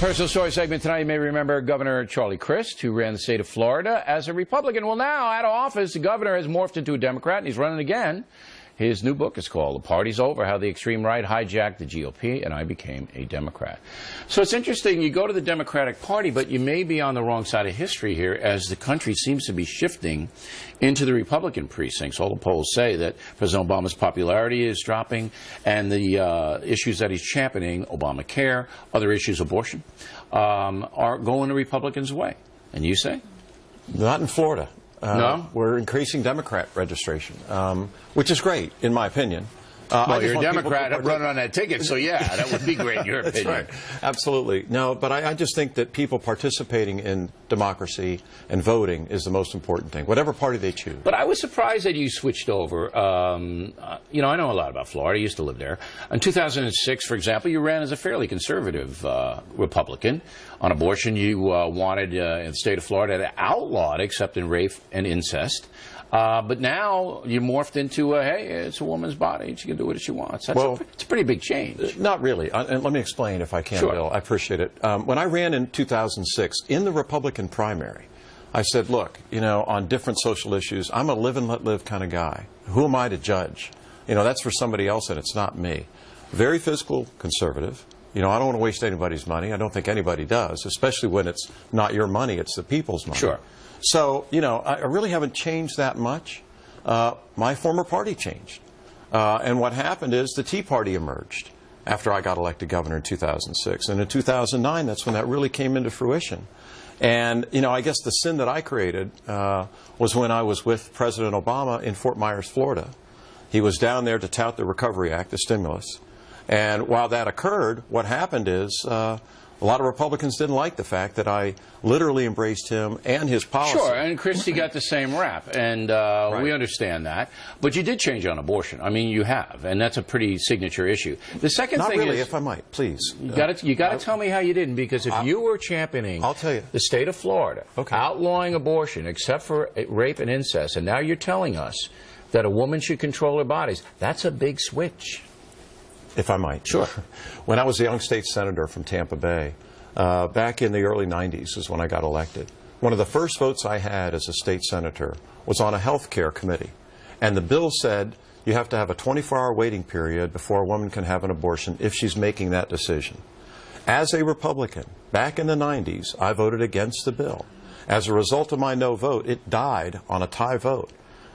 Personal story segment tonight. You may remember Governor Charlie Crist, who ran the state of Florida as a Republican. Well, now, out of office, the governor has morphed into a Democrat, and he's running again. His new book is called The Party's Over, How the Extreme Right Hijacked the GOP and I Became a Democrat. So it's interesting. You go to the Democratic Party, but you may be on the wrong side of history here as the country seems to be shifting into the Republican precincts. All the polls say that President Obama's popularity is dropping and the issues that he's championing, Obamacare, other issues, abortion, are going the Republicans' way. And you say? Not in Florida. No? We're increasing Democrat registration, which is great, in my opinion. Well, you're a Democrat running on that ticket, so yeah, that would be great in your opinion. That's right. Absolutely. No, but I just think that people participating in democracy and voting is the most important thing, whatever party they choose. But I was surprised that you switched over. You know, I know a lot about Florida. I used to live there. In 2006, for example, you ran as a fairly conservative Republican. On abortion, you wanted in the state of Florida to outlaw it, except in rape and incest. But now you morphed into, hey, it's a woman's body. She can do what she wants. It's a pretty big change. Not really. And let me explain if I can, Sure. Bill. I appreciate it. When I ran in 2006, in the Republican primary, I said, look, you know, on different social issues, I'm a live and let live kind of guy. Who am I to judge? You know, that's for somebody else, and it's not me. Very fiscal conservative. You know, I don't want to waste anybody's money. I don't think anybody does, especially when it's not your money, it's the people's money. Sure. So, you know, I really haven't changed that much. My former party changed. And what happened is the Tea Party emerged after I got elected governor in 2006. And in 2009, that's when that really came into fruition. And, you know, I guess the sin that I created was when I was with President Obama in Fort Myers, Florida. He was down there to tout the Recovery Act, the stimulus. And while that occurred, what happened is a lot of Republicans didn't like the fact that I literally embraced him and his policy. Sure, and Christie got the same rap, and Right. we understand that. But you did change on abortion. I mean, you have, and that's a pretty signature issue. The second Not thing really, is, if I might, please. you got to tell me how you didn't, because if you were championing I'll tell you. the state of Florida, Okay. outlawing abortion except for rape and incest, and now you're telling us that a woman should control her bodies, that's a big switch. If I might. Sure. When I was a young state senator from Tampa Bay, back in the early 90s is when I got elected. One of the first votes I had as a state senator was on a health care committee. And the bill said you have to have a 24-hour waiting period before a woman can have an abortion if she's making that decision. As a Republican, back in the 90s, I voted against the bill. As a result of my no vote, it died on a tie vote.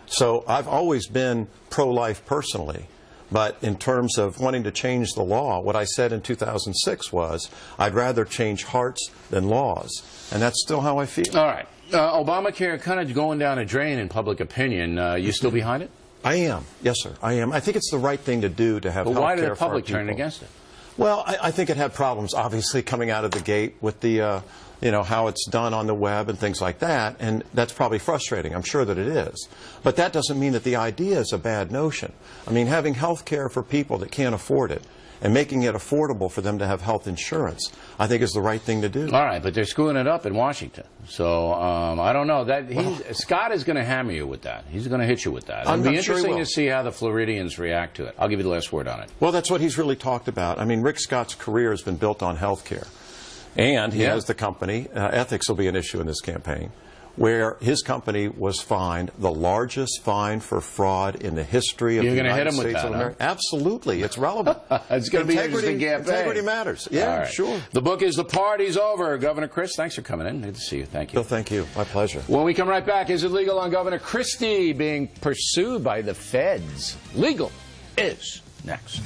So I've always been pro-life personally. But in terms of wanting to change the law, what I said in 2006 was, I'd rather change hearts than laws. And that's still how I feel. All right. Obamacare kind of going down a drain in public opinion. You still behind it? I am. Yes, sir. I am. I think it's the right thing to do to have health care for our people. But why did the public turn against it? Well, I think it had problems, obviously, coming out of the gate with the, you know, how it's done on the web and things like that. And that's probably frustrating. I'm sure that it is. But that doesn't mean that the idea is a bad notion. I mean, having health care for people that can't afford it and making it affordable for them to have health insurance, I think is the right thing to do. All right, but they're screwing it up in Washington. So I don't know. Scott is going to hammer you with that. He's going to hit you with that. It'll be interesting to see how the Floridians react to it. I'll give you the last word on it. Well, that's what he's really talked about. I mean, Rick Scott's career has been built on health care. And he has the company, ethics will be an issue in this campaign, where his company was fined the largest fine for fraud in the history of the United States of America. Absolutely. It's relevant. It's going to be an interesting campaign. Integrity matters. Yeah, sure. The book is The Party's Over. Governor Crist, thanks for coming in. Good to see you. Thank you. Bill, thank you. My pleasure. When we come right back, is it legal on Governor Christie being pursued by the feds? Legal is next.